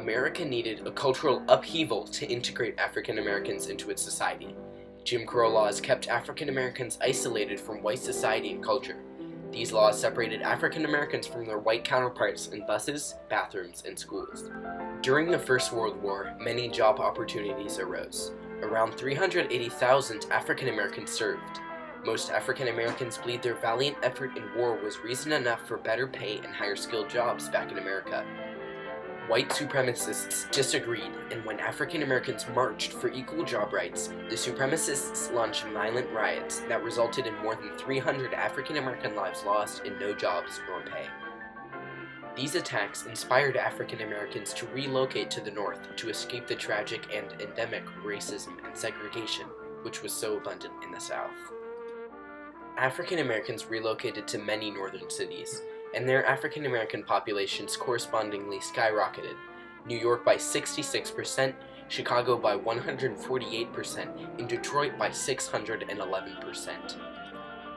America needed a cultural upheaval to integrate African Americans into its society. Jim Crow laws kept African Americans isolated from white society and culture. These laws separated African Americans from their white counterparts in buses, bathrooms, and schools. During the First World War, many job opportunities arose. Around 380,000 African Americans served. Most African Americans believed their valiant effort in war was reason enough for better pay and higher skilled jobs back in America. White supremacists disagreed, and when African Americans marched for equal job rights, the supremacists launched violent riots that resulted in more than 300 African American lives lost and no jobs nor pay. These attacks inspired African Americans to relocate to the North to escape the tragic and endemic racism and segregation, which was so abundant in the South. African Americans relocated to many northern cities, and their African American populations correspondingly skyrocketed. New York by 66%, Chicago by 148%, and Detroit by 611%.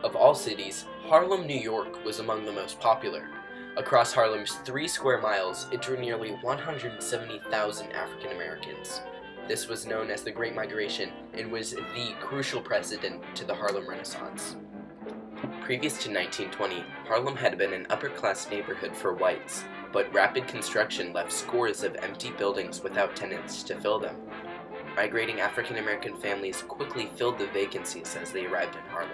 Of all cities, Harlem, New York was among the most popular. Across Harlem's 3 square miles, it drew nearly 170,000 African Americans. This was known as the Great Migration and was the crucial precedent to the Harlem Renaissance. Previous to 1920, Harlem had been an upper-class neighborhood for whites, but rapid construction left scores of empty buildings without tenants to fill them. Migrating African-American families quickly filled the vacancies as they arrived in Harlem.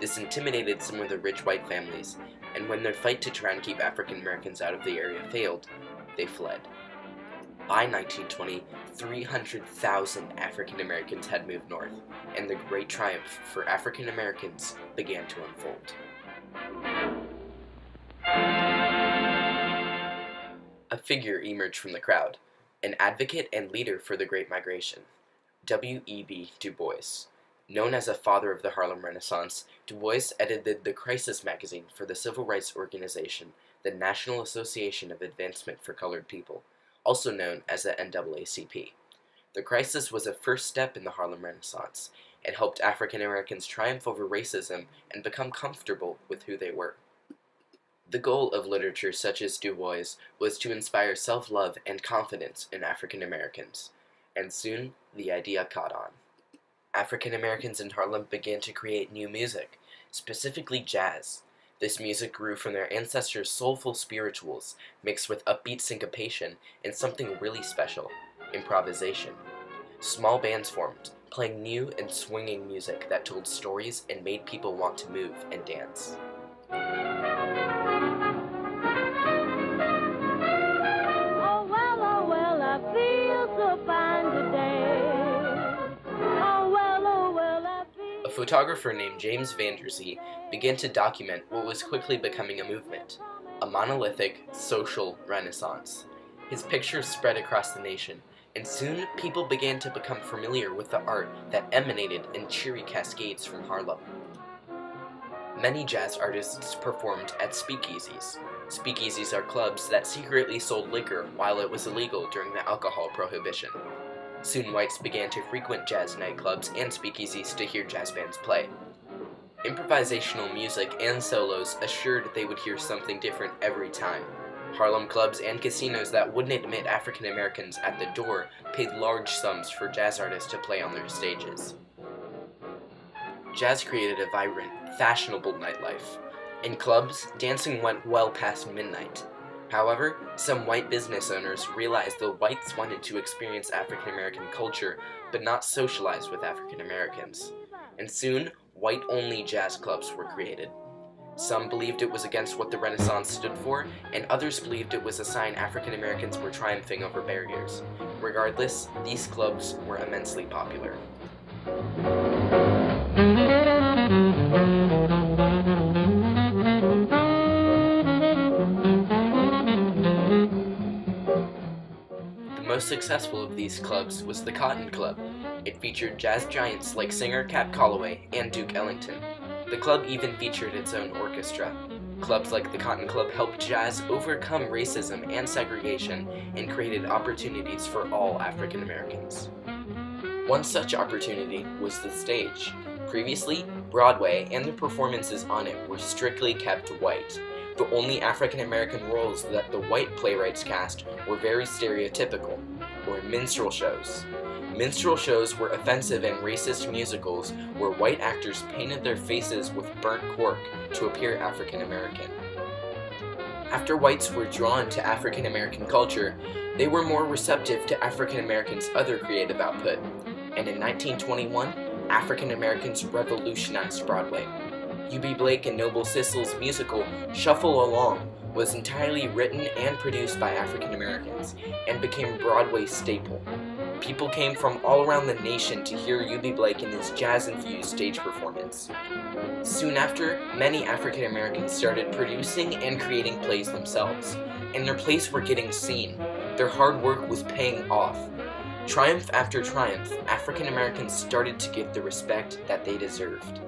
This intimidated some of the rich white families, and when their fight to try and keep African-Americans out of the area failed, they fled. By 1920, 300,000 African Americans had moved north, and the great triumph for African Americans began to unfold. A figure emerged from the crowd, an advocate and leader for the Great Migration, W.E.B. Du Bois. Known as a father of the Harlem Renaissance, Du Bois edited the Crisis magazine for the civil rights organization, the National Association of Advancement for Colored People, also known as the NAACP. The Crisis was a first step in the Harlem Renaissance. It helped African Americans triumph over racism and become comfortable with who they were. The goal of literature such as Du Bois was to inspire self-love and confidence in African Americans, and soon the idea caught on. African Americans in Harlem began to create new music, specifically jazz. This music grew from their ancestors' soulful spirituals, mixed with upbeat syncopation and something really special, improvisation. Small bands formed, playing new and swinging music that told stories and made people want to move and dance. Oh well, I feel so fine today. A photographer named James Vanderzee began to document what was quickly becoming a movement, a monolithic social renaissance. His pictures spread across the nation, and soon people began to become familiar with the art that emanated in cheery cascades from Harlem. Many jazz artists performed at speakeasies. Speakeasies are clubs that secretly sold liquor while it was illegal during the alcohol prohibition. Soon whites began to frequent jazz nightclubs and speakeasies to hear jazz bands play. Improvisational music and solos assured they would hear something different every time. Harlem clubs and casinos that wouldn't admit African Americans at the door paid large sums for jazz artists to play on their stages. Jazz created a vibrant, fashionable nightlife. In clubs, dancing went well past midnight. However, some white business owners realized the whites wanted to experience African American culture, but not socialize with African Americans. And soon, white-only jazz clubs were created. Some believed it was against what the Renaissance stood for, and others believed it was a sign African Americans were triumphing over barriers. Regardless, these clubs were immensely popular. The most successful of these clubs was the Cotton Club. It featured jazz giants like singer Cap Calloway and Duke Ellington. The club even featured its own orchestra. Clubs like the Cotton Club helped jazz overcome racism and segregation and created opportunities for all African Americans. One such opportunity was the stage. Previously, Broadway and the performances on it were strictly kept white. The only African American roles that the white playwrights cast were very stereotypical, or minstrel shows. Minstrel shows were offensive and racist musicals where white actors painted their faces with burnt cork to appear African American. After whites were drawn to African American culture, they were more receptive to African Americans' other creative output, and in 1921, African Americans revolutionized Broadway. U.B. Blake and Noble Sissle's musical Shuffle Along was entirely written and produced by African Americans and became Broadway's staple. People came from all around the nation to hear U.B. Blake in his jazz-infused stage performance. Soon after, many African Americans started producing and creating plays themselves, and their plays were getting seen. Their hard work was paying off. Triumph after triumph, African Americans started to get the respect that they deserved.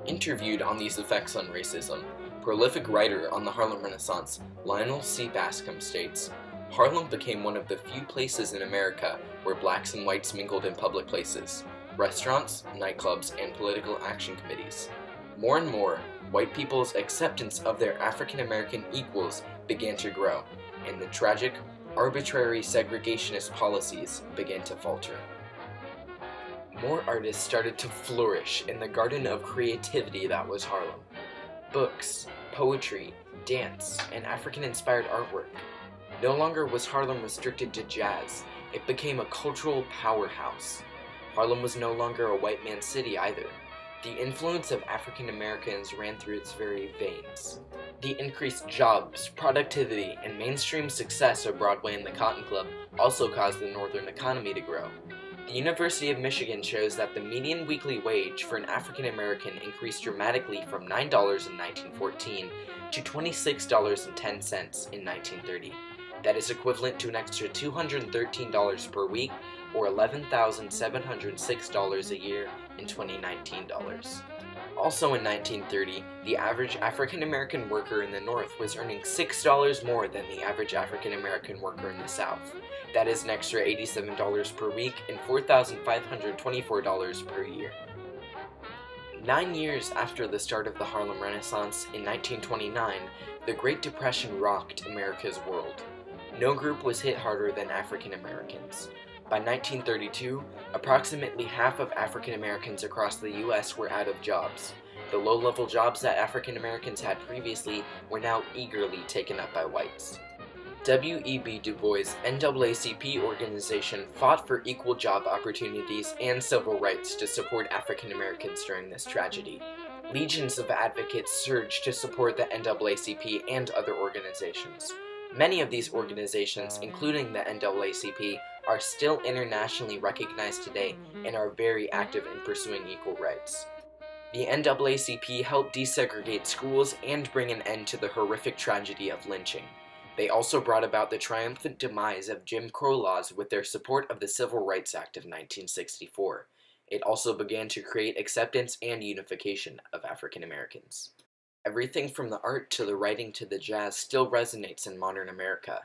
Interviewed on these effects on racism, prolific writer on the Harlem Renaissance, Lionel C. Bascom states, "Harlem became one of the few places in America where blacks and whites mingled in public places, restaurants, nightclubs, and political action committees. More and more, white people's acceptance of their African American equals began to grow, and the tragic, arbitrary segregationist policies began to falter." More artists started to flourish in the garden of creativity that was Harlem. Books, poetry, dance, and African-inspired artwork. No longer was Harlem restricted to jazz, it became a cultural powerhouse. Harlem was no longer a white man's city either. The influence of African Americans ran through its very veins. The increased jobs, productivity, and mainstream success of Broadway and the Cotton Club also caused the northern economy to grow. The University of Michigan shows that the median weekly wage for an African American increased dramatically from $9 in 1914 to $26.10 in 1930. That is equivalent to an extra $213 per week, or $11,706 a year in 2019 dollars. Also in 1930, the average African American worker in the North was earning $6 more than the average African American worker in the South. That is an extra $87 per week and $4,524 per year. 9 years after the start of the Harlem Renaissance, in 1929, the Great Depression rocked America's world. No group was hit harder than African Americans. By 1932, approximately half of African Americans across the U.S. were out of jobs. The low-level jobs that African Americans had previously were now eagerly taken up by whites. W.E.B. Du Bois' NAACP organization fought for equal job opportunities and civil rights to support African Americans during this tragedy. Legions of advocates surged to support the NAACP and other organizations. Many of these organizations, including the NAACP, are still internationally recognized today and are very active in pursuing equal rights. The NAACP helped desegregate schools and bring an end to the horrific tragedy of lynching. They also brought about the triumphant demise of Jim Crow laws with their support of the Civil Rights Act of 1964. It also began to create acceptance and unification of African Americans. Everything from the art to the writing to the jazz still resonates in modern America.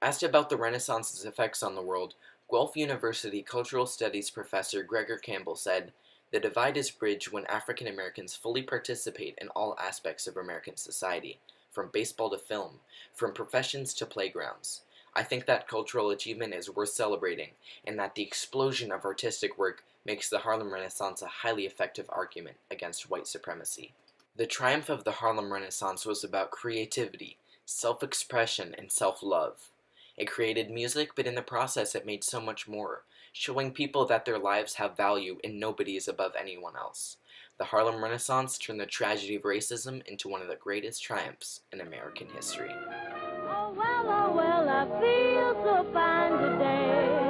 Asked about the Renaissance's effects on the world, Guelph University Cultural Studies professor Gregor Campbell said, "The divide is bridged when African Americans fully participate in all aspects of American society, from baseball to film, from professions to playgrounds. I think that cultural achievement is worth celebrating, and that the explosion of artistic work makes the Harlem Renaissance a highly effective argument against white supremacy." The triumph of the Harlem Renaissance was about creativity, self-expression, and self-love. It created music, but in the process it made so much more, showing people that their lives have value and nobody is above anyone else. The Harlem Renaissance turned the tragedy of racism into one of the greatest triumphs in American history. Oh well, I feel so fine today.